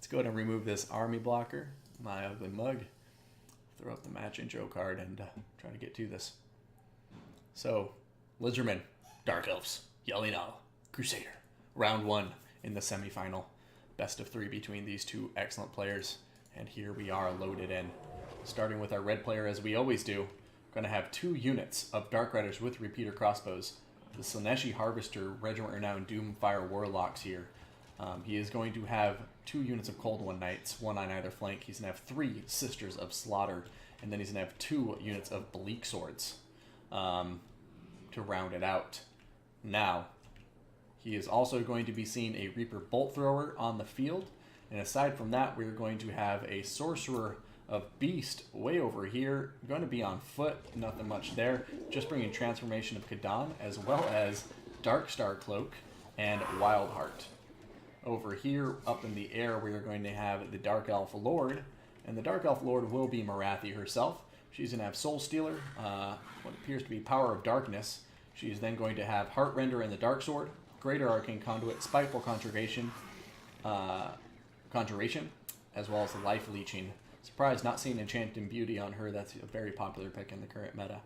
Let's go ahead and remove this army blocker, my ugly mug. Throw up the match intro card and try to get to this. So, Lizardmen, Dark Elves, Yelling Owl, Crusader. Round 1 in the semifinal. Best of 3 between these two excellent players. And here we are loaded in. Starting with our red player as we always do. Going to have 2 units of Dark Riders with repeater crossbows. The Slaaneshi Harvester, Regiment Renowned Doomfire Warlocks here. He is going to have 2 units of Cold One Knights, 1 on either flank. He's going to have 3 Sisters of Slaughter, and then he's going to have 2 units of Bleak Swords to round it out. Now, he is also going to be seeing a Reaper Bolt Thrower on the field, and aside from that, we're going to have a Sorcerer of Beast way over here, going to be on foot, nothing much there, just bringing Transformation of Kadan, as well as Darkstar Cloak and Wildheart. Over here, up in the air, we are going to have the Dark Elf Lord, and the Dark Elf Lord will be Marathi herself. She's going to have Soul Stealer, what appears to be Power of Darkness. She's then going to have Heartrender and the Dark Sword, Greater Arcane Conduit, Spiteful Conjuration, as well as the Life Leeching. Surprised not seeing Enchanted Beauty on her. That's a very popular pick in the current meta.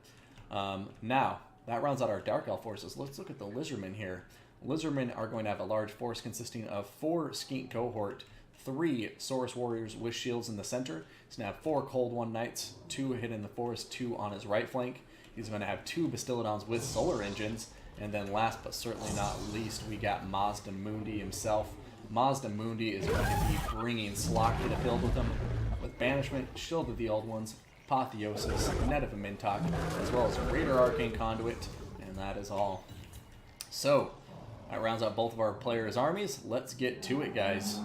Now, that rounds out our Dark Elf forces. Let's look at the Lizardmen here. Lizardmen are going to have a large force consisting of 4 Skink Cohort, 3 Saurus Warriors with shields in the center. He's going to have 4 Cold One Knights, 2 hidden in the forest, 2 on his right flank. He's going to have 2 Bastiladons with solar engines. And then last but certainly not least, we got Mazda Mundi himself. Mazda Mundi is going to be bringing Slock to the field with him, with Banishment, Shield of the Old Ones, Apotheosis, Net of a Mintok, as well as Greater Arcane Conduit, and that is all. So, that rounds out both of our players' armies. Let's get to it, guys.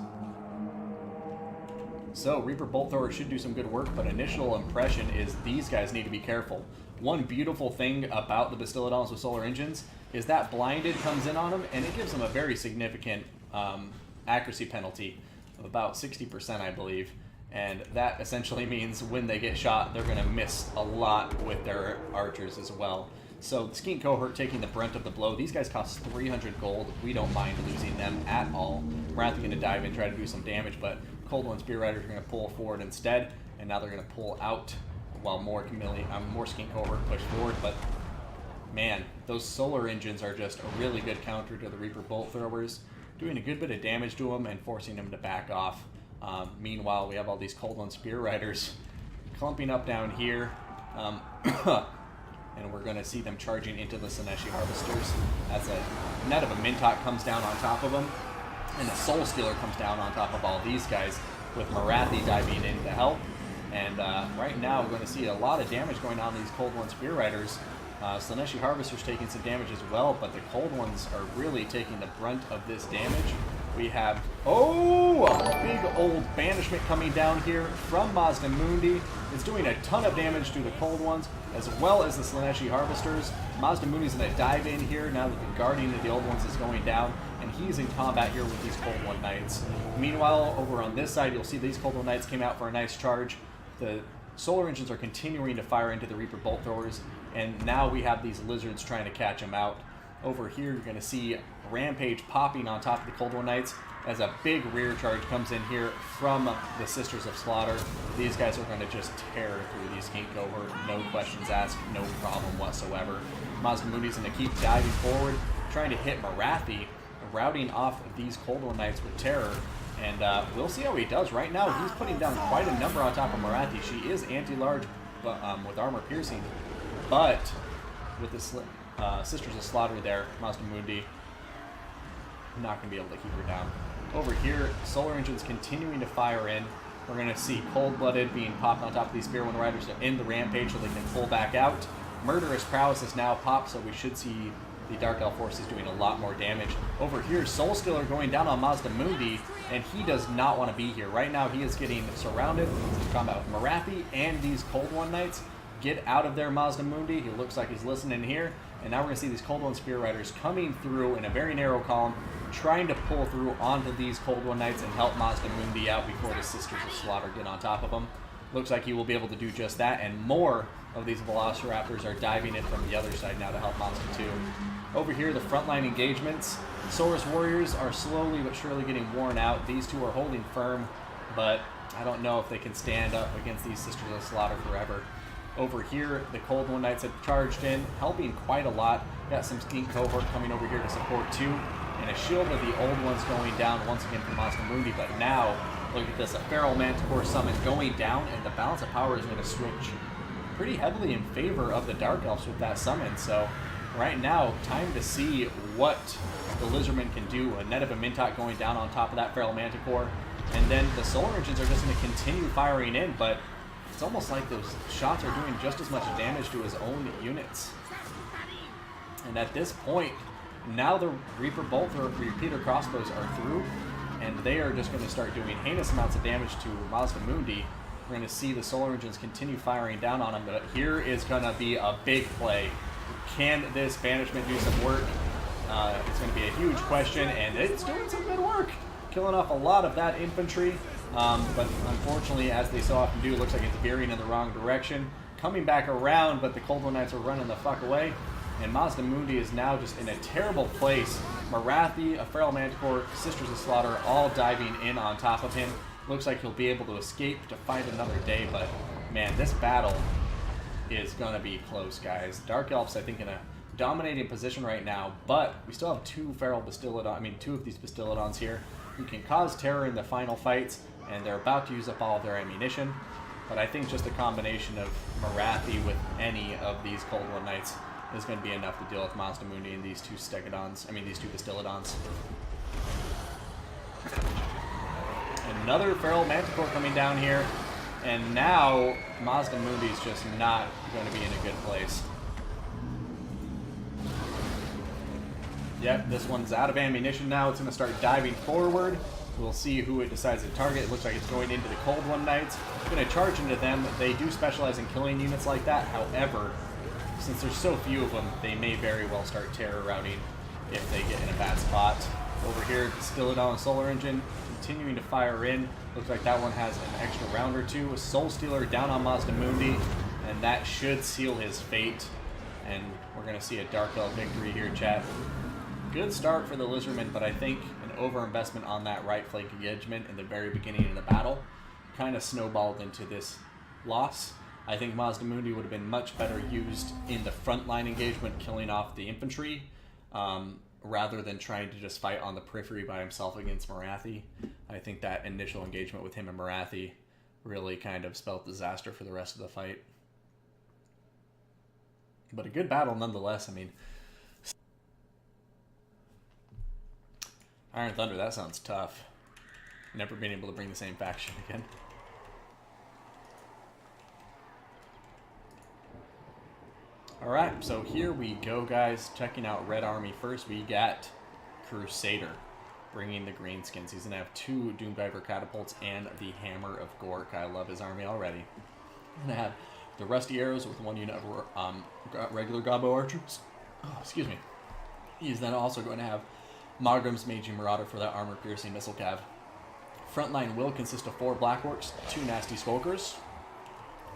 So, Reaper Bolt Thrower should do some good work, but initial impression is these guys need to be careful. One beautiful thing about the Bastiladons with solar engines is that Blinded comes in on them, and it gives them a very significant accuracy penalty of about 60%, I believe. And that essentially means when they get shot, they're going to miss a lot with their archers as well. So the Skink Cohort taking the brunt of the blow. These guys cost 300 gold. We don't mind losing them at all. Marathi going to dive in, try to do some damage, but Cold One Spear Riders are going to pull forward instead, and now they're going to pull out while more Skink Cohort push forward. But man, those solar engines are just a really good counter to the Reaper Bolt Throwers, doing a good bit of damage to them and forcing them to back off. Meanwhile, we have all these Cold One Spear Riders clumping up down here. And we're going to see them charging into the Slaaneshi Harvesters as a Net of a Mintok comes down on top of them, and a Soul Stealer comes down on top of all these guys, with Marathi diving in to help. And right now, we're going to see a lot of damage going on these Cold One Spear Riders. Slaaneshi Harvesters taking some damage as well, but the Cold Ones are really taking the brunt of this damage. We have, a big old Banishment coming down here from Mazda Mundi. It's doing a ton of damage to the Cold Ones, as well as the Slaaneshi Harvesters. Mazda Mundi's going to dive in here now that the Guardian of the Old Ones is going down, and he's in combat here with these Cold One Knights. Meanwhile, over on this side, you'll see these Cold One Knights came out for a nice charge. The solar engines are continuing to fire into the Reaper Bolt Throwers, and now we have these lizards trying to catch them out. Over here, you're going to see Rampage popping on top of the Cold One Knights as a big rear charge comes in here from the Sisters of Slaughter. These guys are going to just tear through these Skink Cohort, no questions asked, no problem whatsoever. Mazda Mundi's going to keep diving forward, trying to hit Marathi, routing off these Cold One Knights with terror. And we'll see how he does. Right now, he's putting down quite a number on top of Marathi. She is anti-large with armor piercing, but with the Sisters of Slaughter there, Mazda Mundi not going to be able to keep her down. Over here, solar engines continuing to fire in. We're going to see Cold-Blooded being popped on top of these Spearwind Riders to end the rampage so they can pull back out. Murderous Prowess is now popped, so we should see the Dark Elf forces doing a lot more damage. Over here, Soul Stealer going down on Mazda Mundi, and he does not want to be here. Right now, he is getting surrounded in combat with Marathi and these Cold One Knights. Get out of there, Mazda Mundi. He looks like he's listening here. And now we're going to see these Cold One Spear Riders coming through in a very narrow column, trying to pull through onto these Cold One Knights and help Mazda Mundi out before the Sisters of Slaughter get on top of them. looks like he will be able to do just that, and more of these Velociraptors are diving in from the other side now to help Monster 2. Over here, the frontline engagements. Saurus Warriors are slowly but surely getting worn out. These two are holding firm, but I don't know if they can stand up against these Sisters of Slaughter forever. Over here, the Cold One Knights have charged in, helping quite a lot. Got some Skink Cohort coming over here to support too, and a shield of the old ones going down once again from Mastamundi. But now, look at this, a Feral Manticore summon going down, and the balance of power is going to switch pretty heavily in favor of the Dark Elves with that summon. So right now, time to see what the Lizardmen can do. A Net of a Mintot going down on top of that Feral Manticore, and then the Solar Engines are just going to continue firing in, but it's almost like those shots are doing just as much damage to his own units. And at this point, now the Reaper Bolt or Repeater Crossbows are through, and they are just going to start doing heinous amounts of damage to Mastamundi. We're going to see the Solar Engines continue firing down on him, but here is going to be a big play. Can this Banishment do some work? It's going to be a huge question, and it's doing some good work. Killing off a lot of that infantry, but unfortunately, as they so often do, it looks like it's veering in the wrong direction. Coming back around, but the Cold One Knights are running the fuck away, and Mastamundi is now just in a terrible place. Marathi, a Feral Manticore, Sisters of Slaughter, all diving in on top of him. Looks like he'll be able to escape to fight another day, but man, this battle is going to be close, guys. Dark Elves, I think, in a dominating position right now, but we still have two of these Bastillodons here who can cause terror in the final fights, and they're about to use up all of their ammunition. But I think just a combination of Marathi with any of these Cold One Knights is going to be enough to deal with Mastamundi and these two Bastillodons. Another Feral Manticore coming down here, and now Mastamundi's just not going to be in a good place. Yep, this one's out of ammunition now. It's going to start diving forward. We'll see who it decides to target. It looks like it's going into the Cold One Knights. It's going to charge into them. They do specialize in killing units like that. However, since there's so few of them, they may very well start terror routing if they get in a bad spot. Over here, Stillodon Solar Engine continuing to fire in. Looks like that one has an extra round or two. A Soul Stealer down on Mastamundi, and that should seal his fate. And we're going to see a Dark Elf victory here, chat. Good start for the Lizardmen, but I think an overinvestment on that right flank engagement in the very beginning of the battle kind of snowballed into this loss. I think Mastamundi would have been much better used in the frontline engagement, killing off the infantry, rather than trying to just fight on the periphery by himself against Marathi. I think that initial engagement with him and Marathi really kind of spelled disaster for the rest of the fight. But a good battle nonetheless. I mean, Iron Thunder, that sounds tough. Never been able to bring the same faction again. Alright, so here we go, guys. Checking out Red Army first. We got Crusader bringing the greenskins. He's going to have 2 Doomdiver catapults and the Hammer of Gork. I love his army already. Going to have the Rusty Arrows with 1 unit of regular Gobbo archers. Oh, excuse me. He's then also going to have Margrim's Magi Marauder for that armor-piercing missile cav. Frontline will consist of 4 Black Orcs, 2 Nasty Skulkers.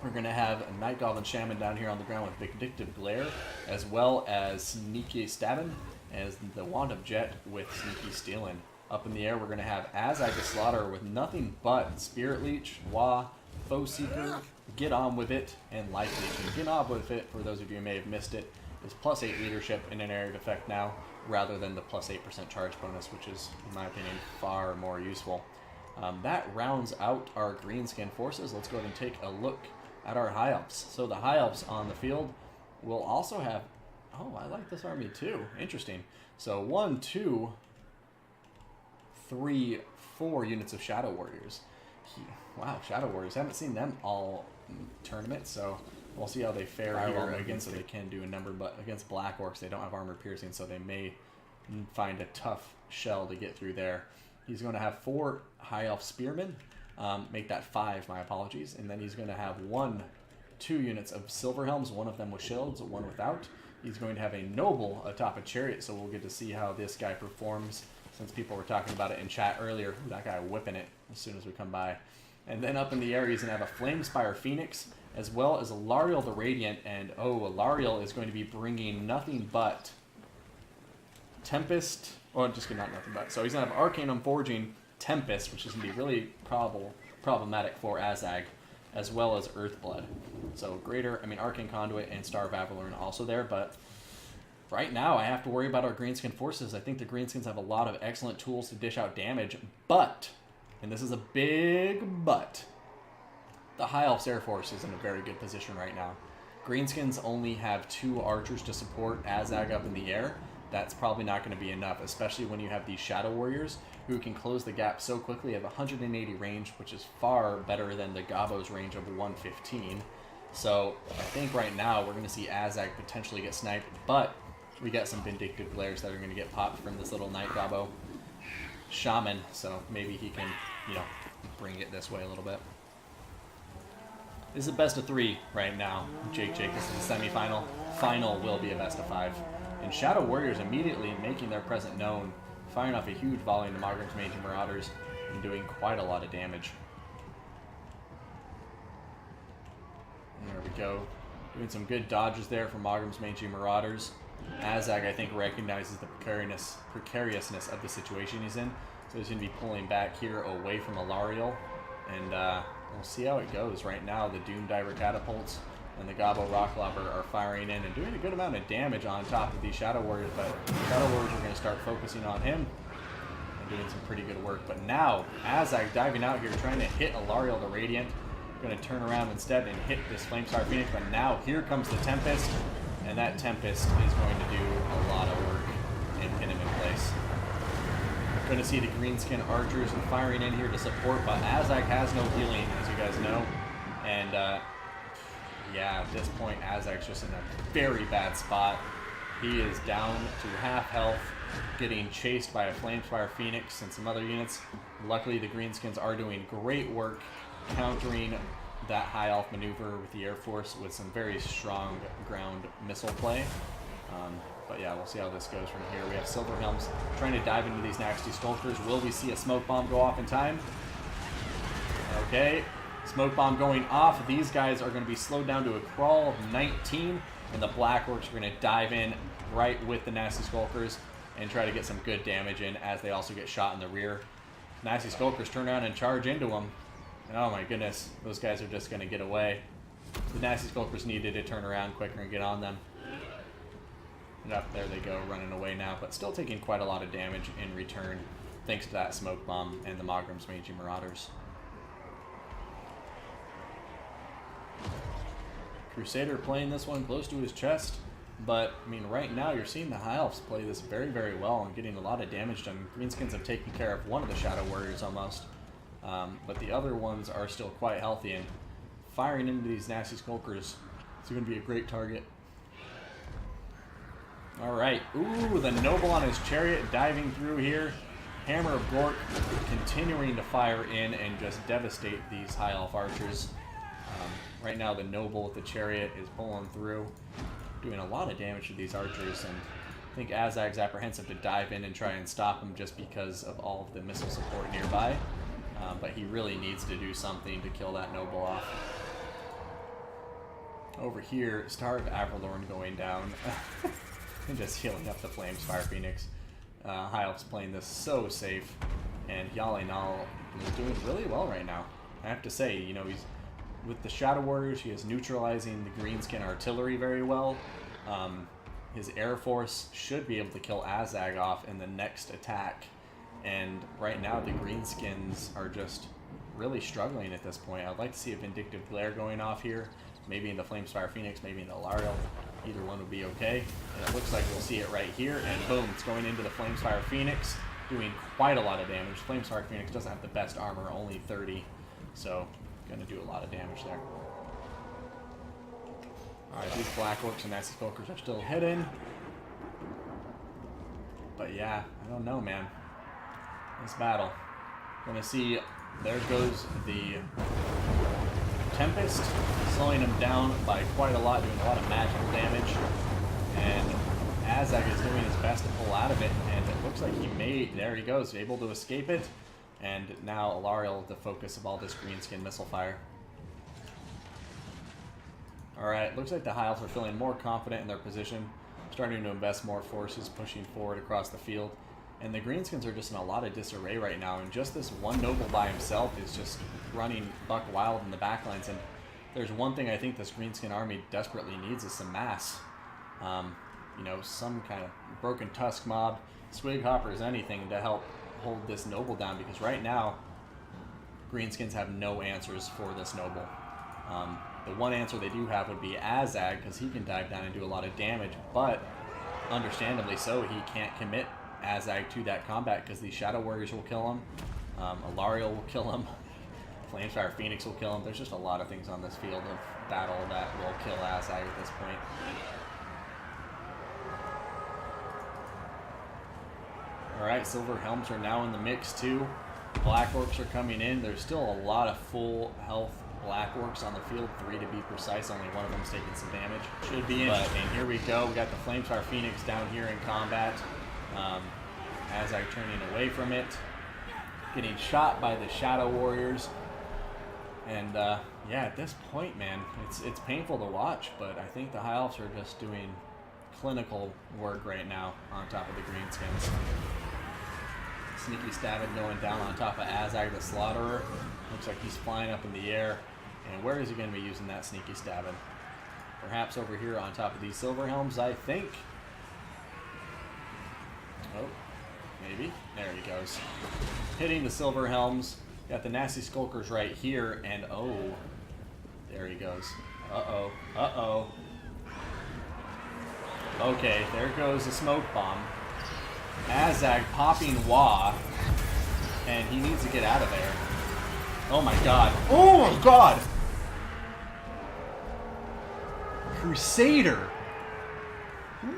We're going to have a Night Goblin Shaman down here on the ground with Vindictive Glare, as well as Sneaky Stabbin', as the Wand of Jet with Sneaky Stealin'. Up in the air, we're going to have Azag the Slaughter with nothing but Spirit Leech, Wa, Foe Seeker, Get On With It, and Life Leech. And Get On With It, for those of you who may have missed it, is +8 leadership in an area of effect now, rather than the +8% charge bonus, which is, in my opinion, far more useful. That rounds out our greenskin forces. Let's go ahead and take a look at our High Elves. So the High Elves on the field will also have... Oh, I like this army too. Interesting. So 1, 2, 3, 4 units of Shadow Warriors. Wow, Shadow Warriors. Haven't seen them all tournament, so we'll see how they fare here against what they can do in number. But against Black Orcs, they don't have armor piercing, so they may find a tough shell to get through there. He's going to have 4 High Elf Spearmen. Make that 5, my apologies. And then he's going to have 2 units of Silver Helms, 1 of them with shields, 1 without. He's going to have a Noble atop a Chariot, so we'll get to see how this guy performs, since people were talking about it in chat earlier. That guy whipping it as soon as we come by. And then up in the air, he's going to have a Flamespire Phoenix, as well as Alariel the Radiant. And, oh, Alariel is going to be bringing nothing but Tempest. Oh, just not nothing but. So he's going to have Arcanum Forging Tempest, which is going to be really problematic for Azag, as well as Earthblood. So Greater, I mean, Arcane Conduit and Star of Avalorn also there, but right now I have to worry about our Greenskin forces. I think the Greenskins have a lot of excellent tools to dish out damage, but, and this is a big but, the High Elf's Air Force is in a very good position right now. Greenskins only have 2 archers to support Azag up in the air. That's probably not going to be enough, especially when you have these Shadow Warriors who can close the gap so quickly. Have 180 range, which is far better than the Gabo's range of 115. So I think right now we're going to see Azag potentially get sniped, but we got some Vindictive Glares that are going to get popped from this little Night Gabo Shaman, so maybe he can, you know, bring it this way a little bit. This is a best of 3 right now. Jake Jacobson's semifinal. Final will be a best of 5. And Shadow Warriors immediately making their presence known, firing off a huge volley into Margrim's Mage and Marauders, and doing quite a lot of damage. And there we go. Doing some good dodges there for Margrim's Mage and Marauders. Azag, I think, recognizes the precariousness of the situation he's in, so he's going to be pulling back here away from Alariel, and we'll see how it goes. Right now, the Doom Diver Catapults and the Gabo Rock Lobber are firing in and doing a good amount of damage on top of these Shadow Warriors, but Shadow Warriors are going to start focusing on him and doing some pretty good work. But now, Azag diving out here, trying to hit Alariel the Radiant. Going to turn around instead and hit this Flamestar Phoenix, but now here comes the Tempest, and that Tempest is going to do a lot of work and pin him in place. Going to see the Greenskin Archers firing in here to support, but Azag has no healing, as you guys know, and yeah, at this point, Azag's just in a very bad spot. He is down to half health, getting chased by a Flamespire Phoenix and some other units. Luckily, the Greenskins are doing great work countering that High Elf maneuver with the Air Force with some very strong ground missile play. But yeah, we'll see how this goes from here. We have Silverhelms trying to dive into these nasty Skulkers. Will we see a Smoke Bomb go off in time? Okay. Smoke Bomb going off. These guys are going to be slowed down to a crawl of 19, and the Blackworks are going to dive in right with the Nasty Skulkers and try to get some good damage in as they also get shot in the rear. Nasty Skulkers turn around and charge into them. And oh my goodness, those guys are just going to get away. The Nasty Skulkers needed to turn around quicker and get on them. And up there they go, running away now, but still taking quite a lot of damage in return, thanks to that Smoke Bomb and the Margrim's Mage Marauders. Crusader playing this one close to his chest, but I mean right now you're seeing the High Elves play this very, very well and getting a lot of damage done. Greenskins have taken care of one of the Shadow Warriors almost, but the other ones are still quite healthy, and firing into these Nasty Skulkers is going to be a great target. Alright, ooh, the Noble on his chariot diving through here. Hammer of Gork continuing to fire in and just devastate these High Elf archers. Right now the Noble with the chariot is pulling through, doing a lot of damage to these archers, and I think Azag's apprehensive to dive in and try and stop him just because of all of the missile support nearby, but he really needs to do something to kill that Noble off. Over here, Star of Avalorn going down and just healing up the Flamespire Phoenix. High Elf's playing this so safe, and Yalinal is doing really well right now. I have to say, you know, he's with the Shadow Warriors, he is neutralizing the Greenskin artillery very well. His Air Force should be able to kill Azag off in the next attack. And right now, the Greenskins are just really struggling at this point. I'd like to see a Vindictive Glare going off here. Maybe in the Flamespire Phoenix, maybe in the Alariel. Either one would be okay. And it looks like we'll see it right here. And boom, it's going into the Flamespire Phoenix, doing quite a lot of damage. Flamespire Phoenix doesn't have the best armor, only 30. So going to do a lot of damage there. Alright, these Black Orcs and Nasty Skulkers are still hidden. But yeah, I don't know, man. This battle. Gonna see, there goes the Tempest, slowing him down by quite a lot, doing a lot of magical damage. And Azag is doing his best to pull out of it, and it looks like he may, there he goes, able to escape it. And now Alariel the focus of all this greenskin missile fire. Alright, looks like the High Elves are feeling more confident in their position, starting to invest more forces, pushing forward across the field. And the greenskins are just in a lot of disarray right now, and just this one noble by himself is just running buck wild in the backlines. And there's one thing I think this greenskin army desperately needs is some mass. You know, some kind of broken tusk mob, swig hoppers, anything to help hold this noble down, because right now greenskins have no answers for this noble. The one answer they do have would be Azag, because he can dive down and do a lot of damage, but understandably so, he can't commit Azag to that combat because these Shadow Warriors will kill him, Alariel will kill him, Flamefire Phoenix will kill him. There's just a lot of things on this field of battle that will kill Azag at this point. Alright, Silver Helms are now in the mix too. Black Orcs are coming in. There's still a lot of full health Black Orcs on the field, 3 to be precise. Only one of them's taking some damage. Should be interesting. Here we go. We got the Flamefire Phoenix down here in combat. Azag turning away from it. Getting shot by the Shadow Warriors. And yeah, at this point, man, it's painful to watch, but I think the High Elves are just doing clinical work right now on top of the greenskins. Sneaky stabbing going down on top of Azag the Slaughterer. Looks like he's flying up in the air. And where is he going to be using that sneaky stabbing? Perhaps over here on top of these Silver Helms, I think. Oh, maybe. There he goes. Hitting the Silver Helms. Got the nasty Skulkers right here, and oh, there he goes. Uh-oh, uh-oh. Okay, there goes the smoke bomb. Azag popping Wah, and he needs to get out of there. Oh my god. Oh my god! Crusader!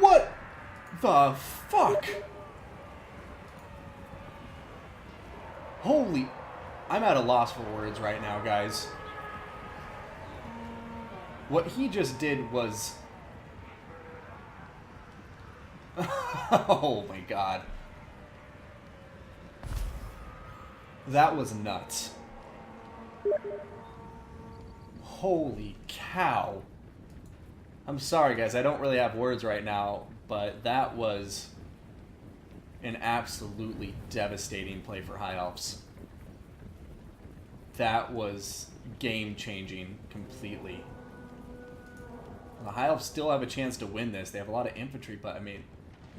What the fuck? Holy... I'm at a loss for words right now, guys. What he just did was... oh my god. That was nuts. Holy cow. I'm sorry, guys. I don't really have words right now, but that was an absolutely devastating play for High Elves. That was game-changing completely. The High Elves still have a chance to win this. They have a lot of infantry, but I mean,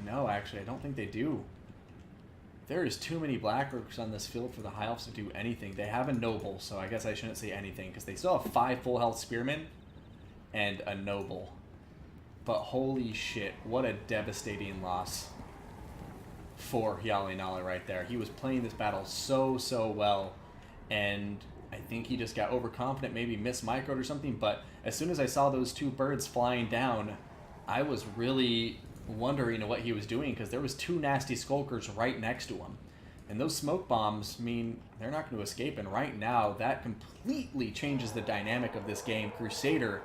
no, actually, I don't think they do. There is too many Black Orcs on this field for the High Elves to do anything. They have a Noble, so I guess I shouldn't say anything, because they still have 5 full health Spearmen and a Noble. But holy shit, what a devastating loss for Yalinala right there. He was playing this battle so well, and I think he just got overconfident, maybe mismicroed or something, but as soon as I saw those 2 birds flying down, I was really wondering what he was doing, because there was 2 nasty Skulkers right next to him. And those smoke bombs mean they're not going to escape, and right now that completely changes the dynamic of this game. Crusader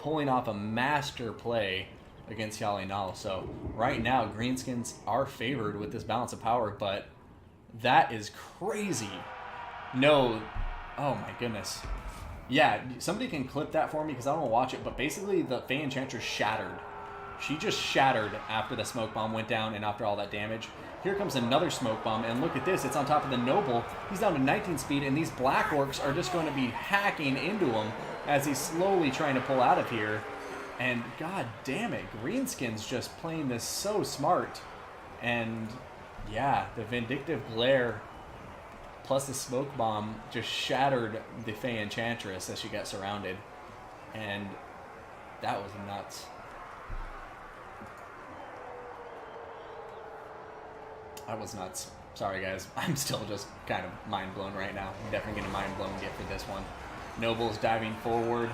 pulling off a master play against Yalinala. So right now, greenskins are favored with this balance of power, but that is crazy. No, oh my goodness. Yeah, somebody can clip that for me because I don't want to watch it, but basically the Fey Enchantress shattered. She just shattered after the smoke bomb went down and after all that damage. Here comes another smoke bomb, and look at this, it's on top of the Noble. He's down to 19 speed, and these Black Orcs are just going to be hacking into him as he's slowly trying to pull out of here. And god damn it, Greenskins just playing this so smart. And yeah, the Vindictive Glare plus the smoke bomb just shattered the Fey Enchantress as she got surrounded. And that was nuts. That was nuts. Sorry guys, I'm still just kind of mind blown right now. I'm definitely getting mind blown get for this one. Nobles diving forward.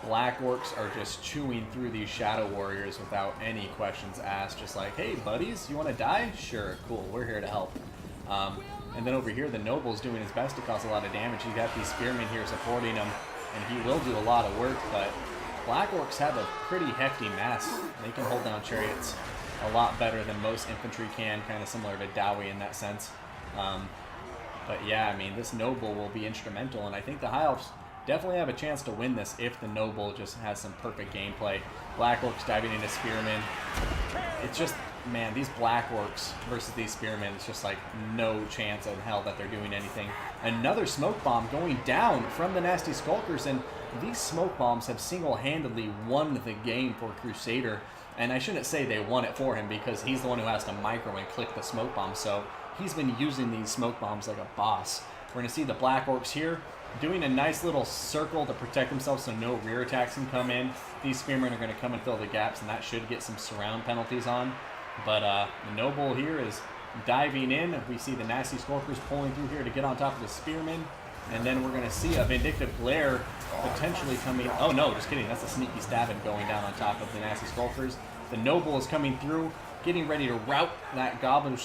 Black Orcs are just chewing through these Shadow Warriors without any questions asked. Just like, hey buddies, you want to die? Sure, cool, we're here to help. And then over here, the Noble's doing his best to cause a lot of damage. He's got these Spearmen here supporting him, and he will do a lot of work, but Black Orcs have a pretty hefty mass. They can hold down chariots a lot better than most infantry can, kind of similar to Dowie in that sense. But yeah, I mean, this Noble will be instrumental, and I think the High Elves definitely have a chance to win this if the Noble just has some perfect gameplay. Black Orcs diving into Spearmen. It's just, man, these Black Orcs versus these Spearmen, it's just like no chance in hell that they're doing anything. Another Smoke Bomb going down from the Nasty Skulkers, and these Smoke Bombs have single-handedly won the game for Crusader. And I shouldn't say they won it for him because he's the one who has to micro and click the Smoke Bomb, so he's been using these Smoke Bombs like a boss. We're going to see the Black Orcs here doing a nice little circle to protect themselves so no rear attacks can come in. These Spearmen are going to come and fill the gaps, and that should get some surround penalties on. But the Noble here is diving in. We see the Nasty Skulkers pulling through here to get on top of the Spearmen. And then we're going to see a Vindictive Glare potentially coming. Oh no, just kidding. That's a sneaky stabbing going down on top of the Nasty Skulkers. The Noble is coming through, getting ready to rout that Gobbo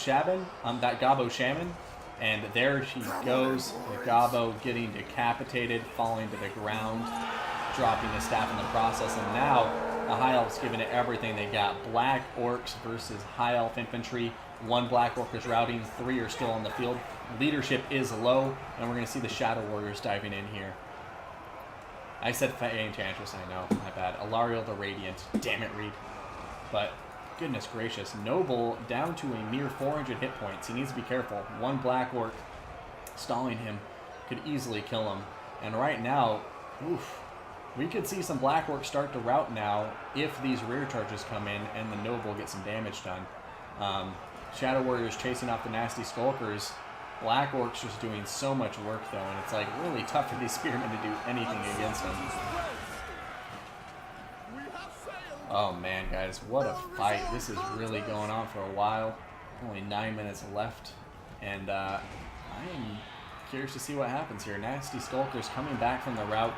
Shaman. And there she goes. The Gobbo getting decapitated, falling to the ground, dropping the staff in the process. And now the High Elves giving it everything they got. Black Orcs versus High Elf Infantry. 1 Black Orc is routing, 3 are still on the field. Leadership is low, and we're going to see the Shadow Warriors diving in here. I said Enchantress, I know, my bad. Alariel the Radiant. Damn it, Reed. But goodness gracious, Noble down to a mere 400 hit points. He needs to be careful. 1 Black Orc stalling him could easily kill him. And right now, oof, we could see some Black Orcs start to rout now if these rear charges come in and the Noble gets some damage done. Shadow Warriors chasing off the Nasty Skulkers. Black Orcs just doing so much work though, and it's like really tough for these Spearmen to do anything against them. Oh man, guys, what a fight. This is really going on for a while. Only 9 minutes left, and I am curious to see what happens here. Nasty Skulkers coming back from the rout,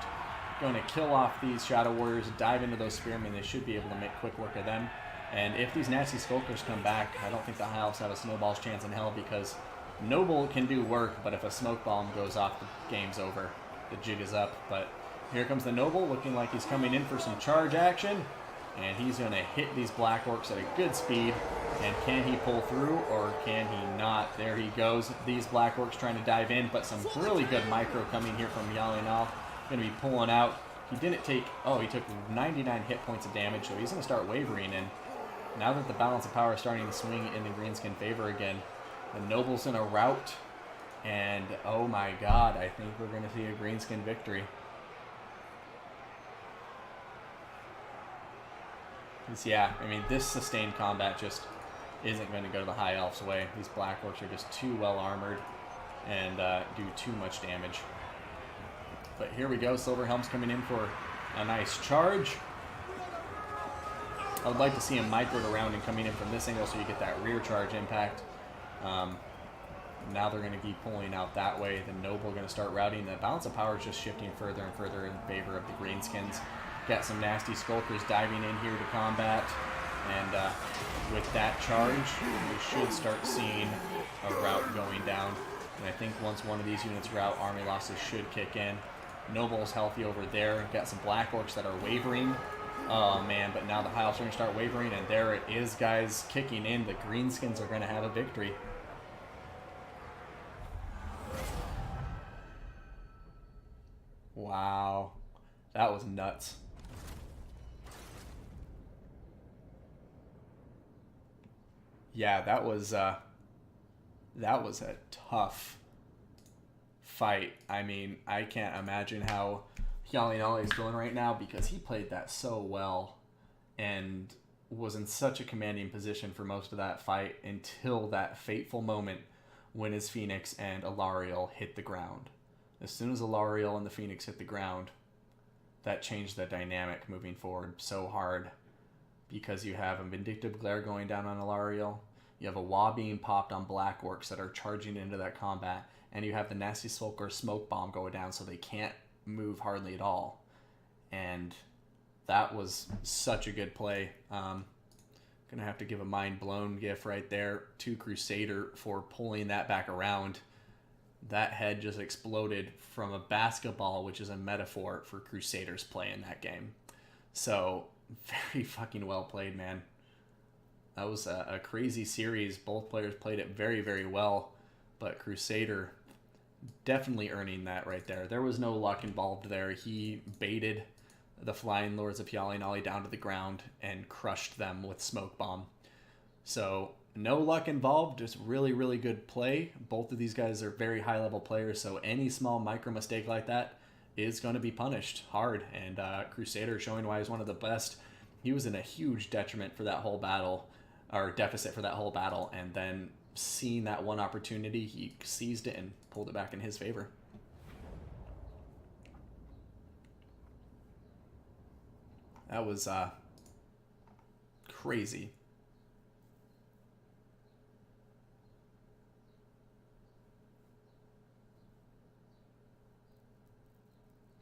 going to kill off these Shadow Warriors, dive into those Spearmen. They should be able to make quick work of them. And if these Nasty Skulkers come back, I don't think the High Elves have a snowball's chance in hell because Noble can do work, but if a Smoke Bomb goes off, the game's over. The jig is up. But here comes the Noble, looking like he's coming in for some charge action. And he's going to hit these Black Orcs at a good speed. And can he pull through or can he not? There he goes. These Black Orcs trying to dive in, but some really good micro coming here from Yalinov. Going to be pulling out. He didn't take, oh, he took 99 hit points of damage, so he's going to start wavering. And now that the balance of power is starting to swing in the Greenskin favor again, the Noble's in a rout. And oh my god, I think we're going to see a Greenskin victory. Yeah, I mean, this sustained combat just isn't going to go the High Elf's way. These Black Orcs are just too well armored and do too much damage. But here we go, Silverhelm's coming in for a nice charge. I would like to see him microed around and coming in from this angle so you get that rear charge impact. Now they're going to keep pulling out that way. The Noble going to start routing. The balance of power is just shifting further and further in favor of the Greenskins. Got some Nasty Skulkers diving in here to combat. And with that charge, we should start seeing a rout going down. And I think once one of these units rout, army losses should kick in. Noble's healthy over there. Got some Black Orcs that are wavering. Oh man, but now the High Elves are going to start wavering, and there it is, guys, kicking in. The Greenskins are going to have a victory. Wow, that was nuts. Yeah, that was a tough fight. I mean, I can't imagine how Yalinali is feeling right now because he played that so well and was in such a commanding position for most of that fight until that fateful moment when his Phoenix and Alariel hit the ground. As soon as Alariel and the Phoenix hit the ground, that changed the dynamic moving forward so hard because you have a Vindictive Glare going down on Alariel, you have a Wa being popped on Black Orcs that are charging into that combat, and you have the Nasty Skulker Smoke Bomb go down so they can't move hardly at all. And that was such a good play. Gonna have to give a mind blown gif right there to Crusader for pulling that back around. That head just exploded from a basketball, which is a metaphor for Crusader's play in that game. So very fucking well played, man. That was a crazy series. Both players played it very, very well, but Crusader definitely earning that right there. There was no luck involved there. He baited the flying Lords of Pyali down to the ground and crushed them with Smoke Bomb. So no luck involved, just really, really good play. Both of these guys are very high-level players, so any small micro mistake like that is going to be punished hard. And Crusader showing why he's one of the best. He was in a huge detriment for that whole battle, or deficit for that whole battle, and then seeing that one opportunity, he seized it and pulled it back in his favor. That was crazy.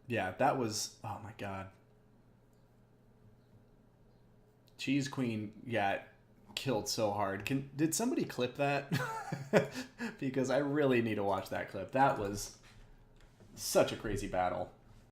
Yeah, that was, oh my god. Cheese Queen got killed so hard. Did somebody clip that? Because I really need to watch that clip. That was such a crazy battle.